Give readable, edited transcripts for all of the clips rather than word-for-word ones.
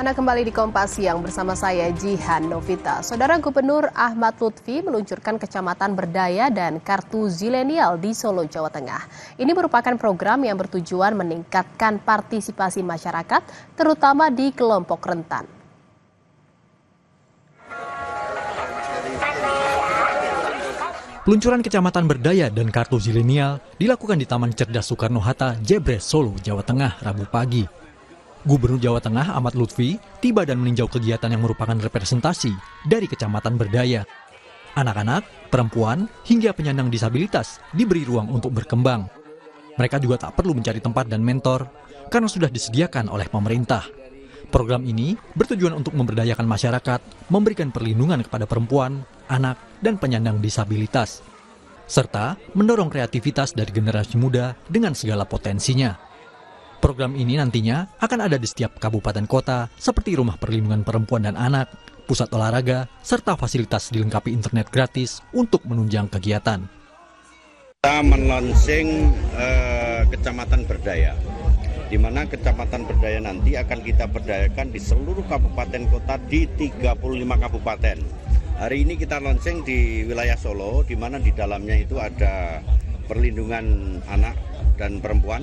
Anda kembali di Kompas Siang bersama saya Jihan Novita. Saudara Gubernur Ahmad Lutfi meluncurkan Kecamatan Berdaya dan Kartu Zilenial di Solo, Jawa Tengah. Ini merupakan program yang bertujuan meningkatkan partisipasi masyarakat, terutama di kelompok rentan. Peluncuran Kecamatan Berdaya dan Kartu Zilenial dilakukan di Taman Cerdas Soekarno-Hatta, Jebres, Solo, Jawa Tengah, Rabu pagi. Gubernur Jawa Tengah Ahmad Lutfi tiba dan meninjau kegiatan yang merupakan representasi dari Kecamatan Berdaya. Anak-anak, perempuan, hingga penyandang disabilitas diberi ruang untuk berkembang. Mereka juga tak perlu mencari tempat dan mentor karena sudah disediakan oleh pemerintah. Program ini bertujuan untuk memberdayakan masyarakat, memberikan perlindungan kepada perempuan, anak, dan penyandang disabilitas, serta mendorong kreativitas dari generasi muda dengan segala potensinya. Program ini nantinya akan ada di setiap kabupaten kota seperti rumah perlindungan perempuan dan anak, pusat olahraga, serta fasilitas dilengkapi internet gratis untuk menunjang kegiatan. Kita meluncurkan Kecamatan Berdaya, di mana Kecamatan Berdaya nanti akan kita berdayakan di seluruh kabupaten kota di 35 kabupaten. Hari ini kita launching di wilayah Solo, di mana di dalamnya itu ada perlindungan anak dan perempuan,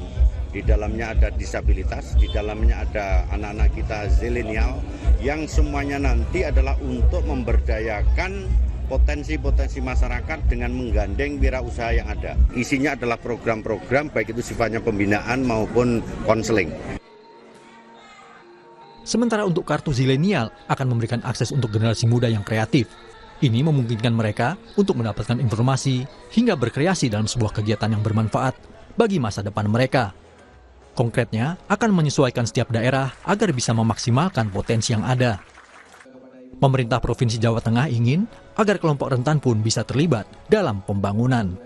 di dalamnya ada disabilitas, di dalamnya ada anak-anak kita zilenial, yang semuanya nanti adalah untuk memberdayakan potensi-potensi masyarakat dengan menggandeng wirausaha yang ada. Isinya adalah program-program, baik itu sifatnya pembinaan maupun konseling. Sementara untuk Kartu Zilenial akan memberikan akses untuk generasi muda yang kreatif. Ini memungkinkan mereka untuk mendapatkan informasi hingga berkreasi dalam sebuah kegiatan yang bermanfaat bagi masa depan mereka. Konkretnya, akan menyesuaikan setiap daerah agar bisa memaksimalkan potensi yang ada. Pemerintah Provinsi Jawa Tengah ingin agar kelompok rentan pun bisa terlibat dalam pembangunan.